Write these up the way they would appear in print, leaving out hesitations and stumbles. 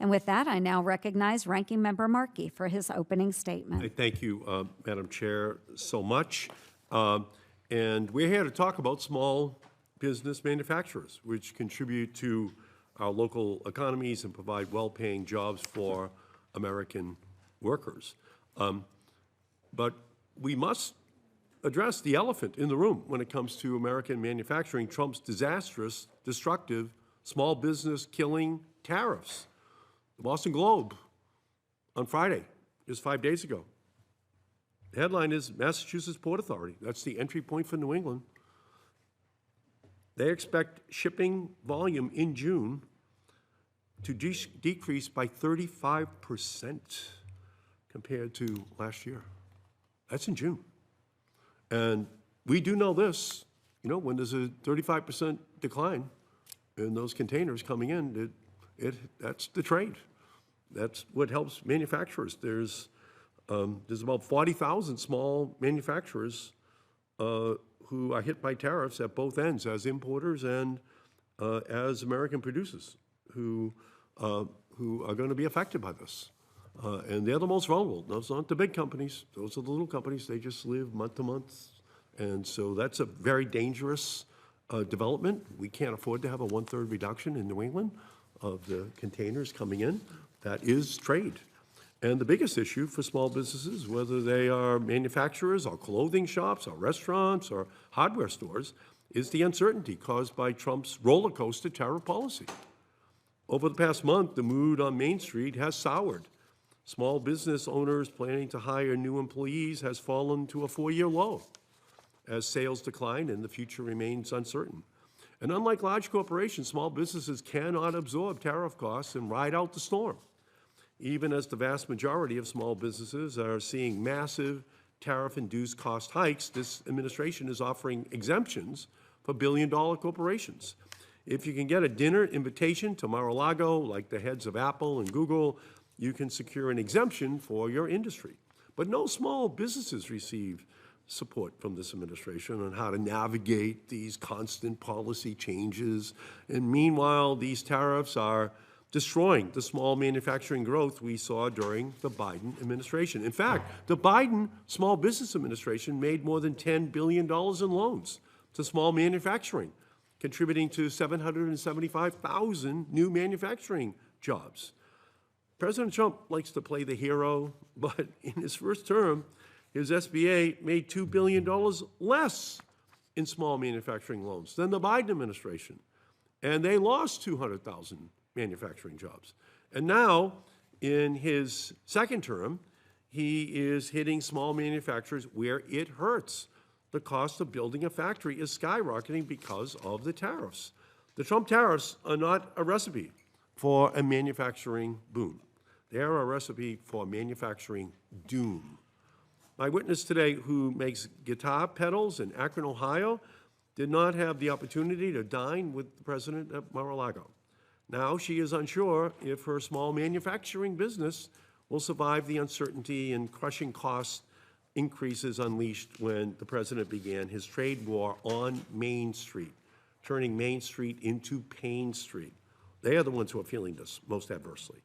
And with that, I now recognize Ranking Member Markey for his opening statement. Thank you, Madam Chair, so much. And we're here to talk about small business manufacturers, which contribute to our local economies and provide well-paying jobs for American workers. But we must address the elephant in the room when it comes to American manufacturing, Trump's disastrous, destructive, small business killing tariffs. The Boston Globe on Friday, just 5 days ago. The headline is Massachusetts Port Authority. That's the entry point for New England. They expect shipping volume in June to decrease by 35% compared to last year. That's in June. And we do know this, when there's a 35% decline in those containers coming in, that's the trade. That's what helps manufacturers. There's about 40,000 small manufacturers who are hit by tariffs at both ends, as importers and as American producers, who are going to be affected by this. And they're the most vulnerable. Those aren't the big companies. Those are the little companies. They just live month to month. And so that's a very dangerous development. We can't afford to have a 1/3 reduction in New England of the containers coming in. That is trade. And the biggest issue for small businesses, whether they are manufacturers or clothing shops or restaurants or hardware stores, is the uncertainty caused by Trump's roller coaster tariff policy. Over the past month, the mood on Main Street has soured. Small business owners planning to hire new employees has fallen to a 4-year low as sales decline and the future remains uncertain. And unlike large corporations, small businesses cannot absorb tariff costs and ride out the storm, even as the vast majority of small businesses are seeing massive tariff-induced cost hikes. This administration is offering exemptions for billion-dollar corporations. If you can get a dinner invitation to Mar-a-Lago, like the heads of Apple and Google, you can secure an exemption for your industry. But no small businesses receive support from this administration on how to navigate these constant policy changes. And meanwhile, these tariffs are destroying the small manufacturing growth we saw during the Biden administration. In fact, the Biden Small Business Administration made more than $10 billion in loans to small manufacturing, contributing to 775,000 new manufacturing jobs. President Trump likes to play the hero, but in his first term, his SBA made $2 billion less in small manufacturing loans than the Biden administration, and they lost 200,000 manufacturing jobs. And now, in his second term, he is hitting small manufacturers where it hurts. The cost of building a factory is skyrocketing because of the tariffs. The Trump tariffs are not a recipe for a manufacturing boom. They are a recipe for manufacturing doom. My witness today, who makes guitar pedals in Akron, Ohio, did not have the opportunity to dine with the president at Mar-a-Lago. Now she is unsure if her small manufacturing business will survive the uncertainty and crushing cost increases unleashed when the president began his trade war on Main Street, turning Main Street into Pain Street. They are the ones who are feeling this most adversely.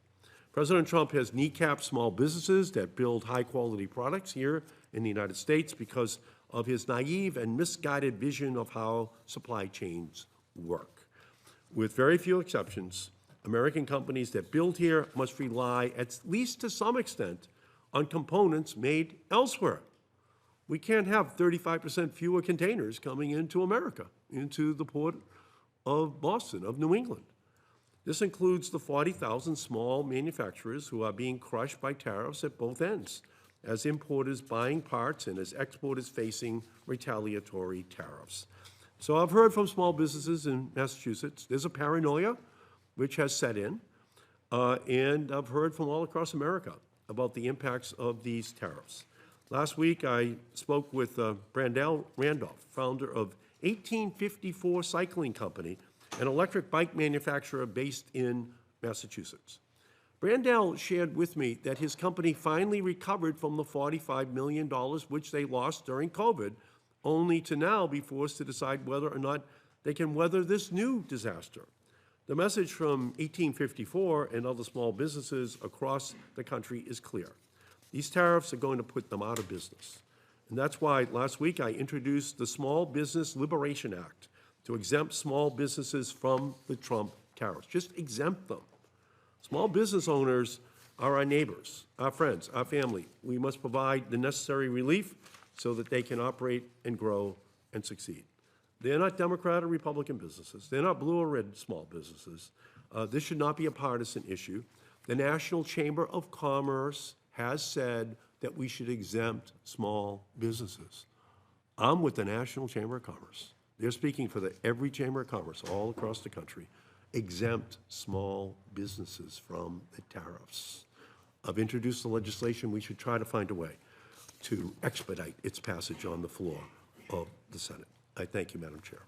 President Trump has kneecapped small businesses that build high-quality products here in the United States because of his naive and misguided vision of how supply chains work. With very few exceptions, American companies that build here must rely, at least to some extent, on components made elsewhere. We can't have 35% fewer containers coming into America, into the port of Boston, of New England. This includes the 40,000 small manufacturers who are being crushed by tariffs at both ends, as importers buying parts and as exporters facing retaliatory tariffs. So I've heard from small businesses in Massachusetts. There's a paranoia which has set in, and I've heard from all across America about the impacts of these tariffs. Last week, I spoke with Brandell Randolph, founder of 1854 Cycling Company, an electric bike manufacturer based in Massachusetts. Brandell shared with me that his company finally recovered from the $45 million which they lost during COVID, only to now be forced to decide whether or not they can weather this new disaster. The message from 1854 and other small businesses across the country is clear. These tariffs are going to put them out of business. And that's why last week I introduced the Small Business Liberation Act to exempt small businesses from the Trump tariffs. Just exempt them. Small business owners are our neighbors, our friends, our family. We must provide the necessary relief so that they can operate and grow and succeed. They're not Democrat or Republican businesses. They're not blue or red small businesses. This should not be a partisan issue. The National Chamber of Commerce has said that we should exempt small businesses. I'm with the National Chamber of Commerce. They're speaking for every Chamber of Commerce all across the country. Exempt small businesses from the tariffs. I've introduced the legislation. We should try to find a way to expedite its passage on the floor of the Senate. I thank you, Madam Chair.